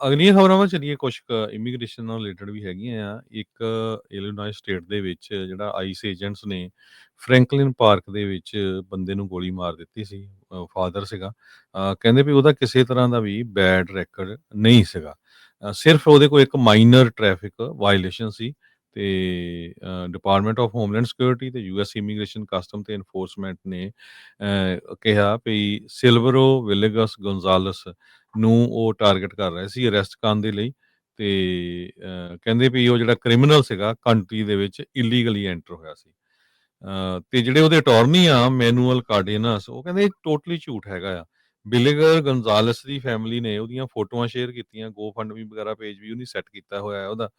ਅਗਲੀਆਂ ਖਬਰਾਂ ਵੱਲ ਚੱਲੀਏ, ਕੁਛ ਕੁ ਇਮੀਗ੍ਰੇਸ਼ਨ ਨਾਲ ਰਿਲੇਟਡ ਵੀ ਹੈਗੀਆਂ ਆ। ਇੱਕ ਇਲੀਨੋਇਸ ਸਟੇਟ ਦੇ ਵਿੱਚ ਜਿਹੜਾ ਆਈਸ ਏਜੰਟਸ ਨੇ ਫਰੈਂਕਲਿਨ ਪਾਰਕ ਦੇ ਵਿੱਚ ਬੰਦੇ ਨੂੰ ਗੋਲੀ ਮਾਰ ਦਿੱਤੀ ਸੀ। ਫਾਦਰ ਸੀਗਾ। ਕਹਿੰਦੇ ਵੀ ਉਹਦਾ ਕਿਸੇ ਤਰ੍ਹਾਂ ਦਾ ਵੀ ਬੈਡ ਰੈਕਡ ਨਹੀਂ ਸੀਗਾ। ਸਿਰਫ ਉਹਦੇ ਕੋਲ ਇੱਕ ਮਾਈਨਰ ਟ੍ਰੈਫਿਕ ਵਾਇਲੇਸ਼ਨ ਸੀ ਤੇ ਡਿਪਾਰਟਮੈਂਟ ਆਫ ਹੋਮਲੈਂਡ ਸਿਕਿਉਰਿਟੀ ਤੇ ਯੂਐਸ ਇਮੀਗ੍ਰੇਸ਼ਨ ਕਸਟਮ ਤੇ ਐਨਫੋਰਸਮੈਂਟ ਨੇ ਕਿਹਾ ਵੀ ਸਿਲਵਰੋ ਵਿਲੇਗਸ ਗੋਨਜ਼ਾਲਸ ਨੂੰ ਉਹ ਟਾਰਗੇਟ ਕਰ ਰਹੇ ਸੀ ਅਰੈਸਟ ਕਰਨ ਦੇ ਲਈ। ਤੇ ਕਹਿੰਦੇ ਵੀ ਉਹ ਜਿਹੜਾ ਕ੍ਰਿਮੀਨਲ ਸੀਗਾ ਕੰਟਰੀ ਦੇ ਵਿੱਚ ਇਲੀਗਲੀ ਐਂਟਰ ਹੋਇਆ ਸੀ। ਤੇ ਜਿਹੜੇ ਉਹਦੇ ਅਟਾਰਨੀ ਆ ਮੈਨੂਅਲ ਕਾਰਡੇਨਸ, ਉਹ ਕਹਿੰਦੇ ਟੋਟਲੀ ਝੂਠ ਹੈਗਾ ਆ। ਬਿਲੇਗਰ ਗੰਜ਼ਾਲਸ ਦੀ ਫੈਮਿਲੀ ਨੇ ਉਹਦੀਆਂ ਫੋਟੋਆਂ ਸ਼ੇਅਰ ਕੀਤੀਆਂ, ਗੋਫੰਡਮੀ ਵਗੈਰਾ ਪੇਜ ਵੀ ਉਹਨੇ ਸੈੱਟ ਕੀਤਾ ਹੋਇਆ ਹੈ ਉਹਦਾ।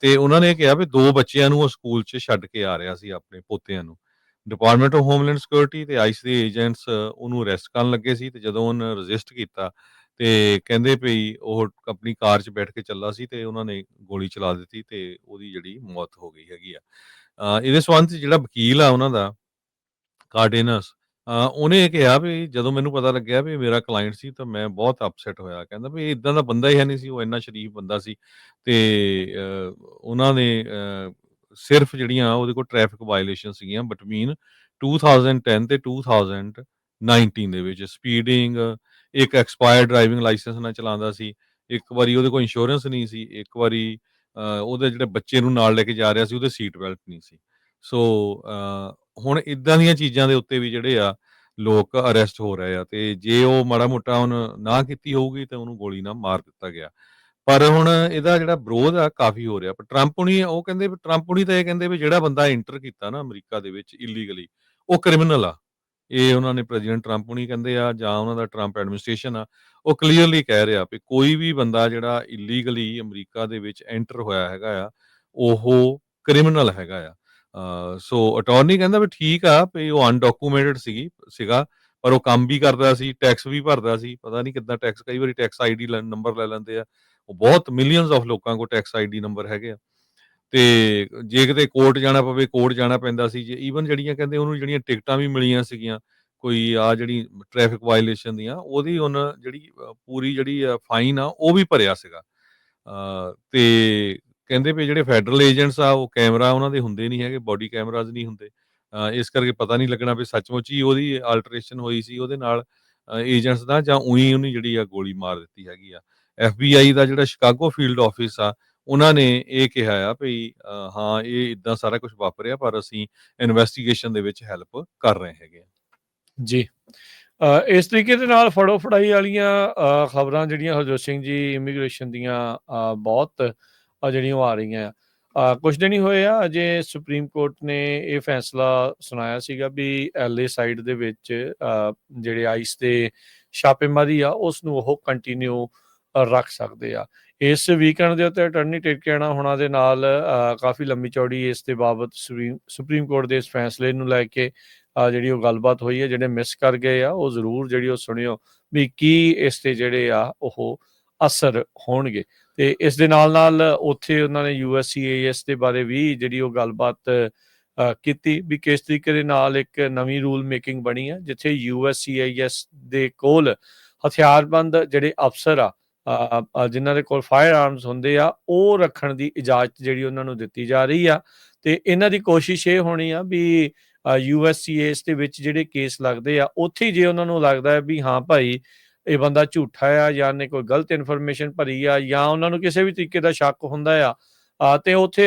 ਤੇ ਉਹਨਾਂ ਨੇ ਕਿਹਾ ਵੀ 2 ਬੱਚਿਆਂ ਨੂੰ ਉਹ ਸਕੂਲ 'ਚ ਛੱਡ ਕੇ ਆ ਰਿਹਾ ਸੀ, ਆਪਣੇ ਪੋਤਿਆਂ ਨੂੰ। ਡਿਪਾਰਟਮੈਂਟ ਆਫ ਹੋਮਲੈਂਡ ਸਿਕਿਉਰਿਟੀ ਤੇ ਆਈਸ ਦੇ ਏਜੰਟਸ ਉਹਨੂੰ ਅਰੈਸਟ ਕਰਨ ਲੱਗੇ ਸੀ ਤੇ ਜਦੋਂ ਉਹਨੇ ਰਜਿਸਟ ਕੀਤਾ ਤੇ ਕਹਿੰਦੇ ਵੀ ਉਹ ਆਪਣੀ ਕਾਰ 'ਚ ਬੈਠ ਕੇ ਚੱਲਾ ਸੀ ਤੇ ਉਹਨਾਂ ਨੇ ਗੋਲੀ ਚਲਾ ਦਿੱਤੀ ਤੇ ਉਹਦੀ ਜਿਹੜੀ ਮੌਤ ਹੋ ਗਈ ਹੈਗੀ ਆ। ਇਹਦੇ ਸੰਬੰਧ 'ਚ ਜਿਹੜਾ ਵਕੀਲ ਆ ਉਹਨਾਂ ਦਾ, ਕਾਰਡੇਨਸ, ਉਹਨੇ ਇਹ ਕਿਹਾ ਵੀ ਜਦੋਂ ਮੈਨੂੰ ਪਤਾ ਲੱਗਿਆ ਵੀ ਮੇਰਾ ਕਲਾਇੰਟ ਸੀ ਤਾਂ ਮੈਂ ਬਹੁਤ ਅਪਸੈਟ ਹੋਇਆ। ਕਹਿੰਦਾ ਵੀ ਇਦਾਂ ਦਾ ਬੰਦਾ ਹੀ ਹੈ ਨਹੀਂ ਸੀ, ਉਹ ਇੰਨਾ ਸ਼ਰੀਫ ਬੰਦਾ ਸੀ। ਤੇ ਉਹਨਾਂ ਨੇ ਸਿਰਫ ਜਿਹੜੀਆਂ ਉਹਦੇ ਕੋਲ ਟ੍ਰੈਫਿਕ ਵਾਇਲੇਸ਼ਨ ਸੀਗੀਆਂ ਬਿਟਵੀਨ 2010 ਤੇ 2019 ਦੇ ਵਿੱਚ ਸਪੀਡਿੰਗ, ਇੱਕ ਐਕਸਪਾਇਰਡ ਡਰਾਈਵਿੰਗ ਲਾਇਸੈਂਸ ਨਾਲ ਚਲਾਉਂਦਾ ਸੀ, ਇੱਕ ਵਾਰੀ ਉਹਦੇ ਕੋਲ ਇੰਸ਼ੋਰੈਂਸ ਨਹੀਂ ਸੀ, ਇੱਕ ਵਾਰੀ ਉਹਦੇ ਜਿਹੜੇ ਬੱਚੇ ਨੂੰ ਨਾਲ ਲੈ ਕੇ ਜਾ ਰਿਹਾ ਸੀ ਉਹਦੇ ਸੀਟ ਬੈਲਟ ਨਹੀਂ ਸੀ। ਸੋ ਹੁਣ ਇਦਾਂ ਦੀਆਂ ਚੀਜ਼ਾਂ ਦੇ ਉੱਤੇ ਵੀ ਜਿਹੜੇ ਆ ਲੋਕ ਅਰੈਸਟ ਹੋ ਰਹੇ ਆ ਤੇ ਜੇ ਉਹ ਮਾੜਾ ਮੋਟਾ ਹੁਣ ਨਾ ਕੀਤੀ ਹੋਊਗੀ ਤੇ ਉਹਨੂੰ ਗੋਲੀ ਨਾਲ ਮਾਰ ਦਿੱਤਾ ਗਿਆ। ਪਰ ਹੁਣ ਇਹਦਾ ਜਿਹੜਾ ਵਿਰੋਧ ਆ ਕਾਫੀ ਹੋ ਰਿਹਾ। ਪਰ ਟਰੰਪ ਹੁਣੀ ਉਹ ਕਹਿੰਦੇ ਵੀ ਟਰੰਪ ਹੁਣੀ ਤਾਂ ਇਹ ਕਹਿੰਦੇ ਵੀ ਜਿਹੜਾ ਬੰਦਾ ਐਂਟਰ ਕੀਤਾ ਨਾ ਅਮਰੀਕਾ ਦੇ ਵਿੱਚ ਇਲੀਗਲੀ, ਉਹ ਕ੍ਰਿਮੀਨਲ ਆ। ਇਹ ਉਹਨਾਂ ਨੇ ਪ੍ਰੈਜ਼ੀਡੈਂਟ ਟਰੰਪ ਹੁਣੀ ਕਹਿੰਦੇ ਆ ਜਾਂ ਉਹਨਾਂ ਦਾ ਟਰੰਪ ਐਡਮਿਨਿਸਟ੍ਰੇਸ਼ਨ ਆ, ਉਹ ਕਲੀਅਰਲੀ ਕਹਿ ਰਿਹਾ ਵੀ ਕੋਈ ਵੀ ਬੰਦਾ ਜਿਹੜਾ ਇਲੀਗਲੀ ਅਮਰੀਕਾ ਦੇ ਵਿੱਚ ਐਂਟਰ ਹੋਇਆ ਹੈਗਾ ਆ, ਉਹ ਕ੍ਰਿਮੀਨਲ ਹੈਗਾ ਆ। ਸੋ ਅਟਾਰਨੀ ਕਹਿੰਦਾ ਵੀ ਠੀਕ ਆ ਵੀ ਉਹ ਅਨਡਾਕੂਮੈਂਟਡ ਸੀਗਾ, ਪਰ ਉਹ ਕੰਮ ਵੀ ਕਰਦਾ ਸੀ, ਟੈਕਸ ਵੀ ਭਰਦਾ ਸੀ। ਪਤਾ ਨਹੀਂ ਕਿੱਦਾਂ ਟੈਕਸ, ਕਈ ਵਾਰੀ ਟੈਕਸ ਆਈਡੀ ਨੰਬਰ ਲੈ ਲੈਂਦੇ ਆ। ਉਹ ਬਹੁਤ ਮਿਲੀਅਨਸ ਆਫ ਲੋਕਾਂ ਕੋਲ ਟੈਕਸ ਆਈਡੀ ਨੰਬਰ ਹੈਗੇ ਆ। ਤੇ ਜੇ ਕਿਤੇ ਕੋਰਟ ਜਾਣਾ ਪਵੇ, ਕੋਰਟ ਜਾਣਾ ਪੈਂਦਾ ਸੀ। ਜੇ ਈਵਨ ਜਿਹੜੀਆਂ ਕਹਿੰਦੇ ਉਹਨੂੰ ਜਿਹੜੀਆਂ ਟਿਕਟਾਂ ਵੀ ਮਿਲੀਆਂ ਸੀਗੀਆਂ, ਕੋਈ ਆ ਜਿਹੜੀ ਟ੍ਰੈਫਿਕ ਵਾਇਲੇਸ਼ਨ ਦੀਆਂ, ਉਹਦੀ ਹੁਣ ਜਿਹੜੀ ਪੂਰੀ ਜਿਹੜੀ ਫਾਈਨ ਆ ਉਹ ਵੀ ਭਰਿਆ ਸੀਗਾ। ਤੇ ਕਹਿੰਦੇ ਵੀ ਜਿਹੜੇ ਫੈਡਰਲ ਏਜੰਟਸ ਆ ਉਹ ਕੈਮਰਾ ਉਹਨਾਂ ਦੇ ਹੁੰਦੇ ਨਹੀਂ ਹੈਗੇ, ਬੋਡੀ ਕੈਮਰਾਜ਼ ਨਹੀਂ ਹੁੰਦੇ। ਇਸ ਕਰਕੇ ਪਤਾ ਨਹੀਂ ਲੱਗਣਾ ਵੀ ਸੱਚਮੁੱਚ ਹੀ ਉਹਦੀ ਆਲਟਰੇਸ਼ਨ ਹੋਈ ਸੀ ਉਹਦੇ ਨਾਲ ਏਜੰਟਸ ਦਾ, ਜਾਂ ਉਹੀ ਉਹਨੇ ਜਿਹੜੀ ਆ ਗੋਲੀ ਮਾਰ ਦਿੱਤੀ ਹੈਗੀ ਆ। FBI ਦਾ ਜਿਹੜਾ ਸ਼ਿਕਾਗੋ ਫੀਲਡ ਆਫਿਸ ਆ, ਉਹਨਾਂ ਨੇ ਇਹ ਕਿਹਾ ਆ ਵੀ ਹਾਂ ਇਹ ਇਦਾਂ ਸਾਰਾ ਕੁਝ ਵਾਪਰਿਆ, ਪਰ ਅਸੀਂ ਇਨਵੈਸਟੀਗੇਸ਼ਨ ਦੇ ਵਿੱਚ ਹੈਲਪ ਕਰ ਰਹੇ ਹੈਗੇ ਆ। ਜੀ। ਇਸ ਤਰੀਕੇ ਦੇ ਨਾਲ ਫੜੋ ਫੜਾਈ ਵਾਲੀਆਂ ਖਬਰਾਂ ਜਿਹੜੀਆਂ ਹਰਜੋਤ ਸਿੰਘ ਜੀ ਇਮੀਗ੍ਰੇਸ਼ਨ ਦੀਆਂ ਬਹੁਤ ਜਿਹੜੀਆਂ ਉਹ ਆ ਰਹੀਆਂ ਆ। ਕੁਝ ਦਿਨ ਹੀ ਹੋਏ ਆ ਅਜੇ ਸੁਪਰੀਮ ਕੋਰਟ ਨੇ ਇਹ ਫੈਸਲਾ ਸੁਣਾਇਆ ਸੀਗਾ ਵੀ LA ਸਾਈਡ ਦੇ ਵਿੱਚ ਜਿਹੜੇ ਆਈਸ ਦੇ ਛਾਪੇਮਾਰੀ ਆ ਉਸ ਨੂੰ ਉਹ ਕੰਟੀਨਿਊ ਰੱਖ ਸਕਦੇ ਆ। ਇਸ ਵੀਕਐਂਡ ਦੇ ਉੱਤੇ ਅਟਰਨੀ ਟਿਕੈਣਾ ਹੋਣਾ ਦੇ ਨਾਲ ਕਾਫੀ ਲੰਮੀ ਚੌੜੀ ਇਸ ਦੇ ਬਾਬਤ ਸੁਪਰੀਮ ਕੋਰਟ ਦੇ ਇਸ ਫੈਸਲੇ ਨੂੰ ਲੈ ਕੇ ਜਿਹੜੀ ਉਹ ਗੱਲਬਾਤ ਹੋਈ ਹੈ। ਜਿਹੜੇ ਮਿਸ ਕਰ ਗਏ ਆ ਉਹ ਜ਼ਰੂਰ ਜਿਹੜੀ ਉਹ ਸੁਣਿਓ ਵੀ ਕੀ ਇਸ ਤੇ ਜਿਹੜੇ ਆ ਉਹ ਅਸਰ ਹੋਣਗੇ। ਤੇ ਇਸ ਦੇ ਨਾਲ ਨਾਲ ਉੱਥੇ ਉਹਨਾਂ ਨੇ USCIS ਦੇ ਬਾਰੇ ਵੀ ਜਿਹੜੀ ਉਹ ਗੱਲਬਾਤ ਕੀਤੀ ਵੀ ਕਿਸ ਤਰੀਕੇ ਦੇ ਨਾਲ ਇੱਕ ਨਵੀਂ ਰੂਲ ਮੇਕਿੰਗ ਬਣੀ ਆ, ਜਿੱਥੇ USCIS ਦੇ ਕੋਲ ਹਥਿਆਰਬੰਦ ਜਿਹੜੇ ਅਫਸਰ ਆ ਜਿਨ੍ਹਾਂ ਦੇ ਕੋਲ ਫਾਇਰ ਆਰਮਸ ਹੁੰਦੇ ਆ, ਉਹ ਰੱਖਣ ਦੀ ਇਜਾਜ਼ਤ ਜਿਹੜੀ ਉਹਨਾਂ ਨੂੰ ਦਿੱਤੀ ਜਾ ਰਹੀ ਆ। ਤੇ ਇਹਨਾਂ ਦੀ ਕੋਸ਼ਿਸ਼ ਇਹ ਹੋਣੀ ਆ ਵੀ USCIS ਦੇ ਵਿੱਚ ਜਿਹੜੇ ਕੇਸ ਲੱਗਦੇ ਆ, ਉੱਥੇ ਜੇ ਉਹਨਾਂ ਨੂੰ ਲੱਗਦਾ ਹੈ ਵੀ ਹਾਂ ਭਾਈ ਇਹ ਬੰਦਾ ਝੂਠਾ ਆ ਜਾਂ ਨੇ ਕੋਈ ਗਲਤ ਇਨਫੋਰਮੇਸ਼ਨ ਭਰੀ ਆ ਜਾਂ ਉਹਨਾਂ ਨੂੰ ਕਿਸੇ ਵੀ ਤਰੀਕੇ ਦਾ ਸ਼ੱਕ ਹੁੰਦਾ ਆ ਤੇ ਉੱਥੇ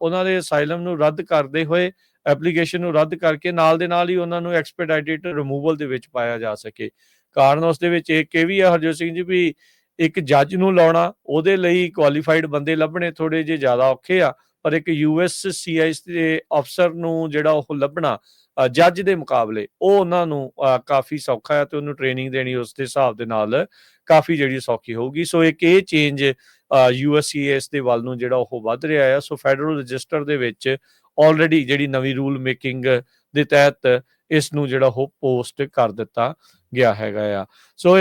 ਉਹਨਾਂ ਦੇ ਅਸਾਈਲਮ ਨੂੰ ਰੱਦ ਕਰਦੇ ਹੋਏ ਐਪਲੀਕੇਸ਼ਨ ਨੂੰ ਰੱਦ ਕਰਕੇ ਨਾਲ ਦੇ ਨਾਲ ਹੀ ਉਹਨਾਂ ਨੂੰ ਐਕਸਪੈਡਾਈਟਡ ਰਿਮੂਵਲ ਦੇ ਵਿੱਚ ਪਾਇਆ ਜਾ ਸਕੇ। ਕਾਰਨ ਉਸ ਦੇ ਵਿੱਚ ਇੱਕ ਇਹ ਵੀ ਆ ਹਰਜੋਤ ਸਿੰਘ ਜੀ ਵੀ ਇੱਕ ਜੱਜ ਨੂੰ ਲਾਉਣਾ ਉਹਦੇ ਲਈ ਕੁਆਲੀਫਾਈਡ ਬੰਦੇ ਲੱਭਣੇ ਥੋੜੇ ਜਿਹੇ ਜ਼ਿਆਦਾ ਔਖੇ ਆ, ਪਰ ਇੱਕ USCIS ਦੇ ਅਫਸਰ ਨੂੰ ਜਿਹੜਾ ਉਹ ਲੱਭਣਾ ਜੱਜ ਦੇ ਮੁਕਾਬਲੇ ਉਹ ਉਹਨਾਂ ਨੂੰ ਕਾਫੀ ਸੌਖਾ ਹੈ ਤੇ ਉਹਨੂੰ ਟ੍ਰੇਨਿੰਗ ਦੇਣੀ ਉਸ ਦੇ ਹਿਸਾਬ ਦੇ ਨਾਲ ਕਾਫੀ ਜਿਹੜੀ ਸੌਖੀ ਹੋਊਗੀ। ਸੋ ਇੱਕ ਇਹ ਚੇਂਜ USCIS ਦੇ ਵੱਲ ਨੂੰ ਜਿਹੜਾ ਉਹ ਵੱਧ ਰਿਹਾ ਆ। ਸੋ ਫੈਡਰਲ ਰਜਿਸਟਰ ਦੇ ਵਿੱਚ ਆਲਰੇਡੀ ਜਿਹੜੀ ਨਵੀਂ ਰੂਲ ਮੇਕਿੰਗ ਦੇ ਤਹਿਤ ਇਸ ਨੂੰ ਜਿਹੜਾ ਉਹ ਪੋਸਟ ਕਰ ਦਿੱਤਾ ਗਿਆ ਹੈਗਾ ਆ। ਸੋ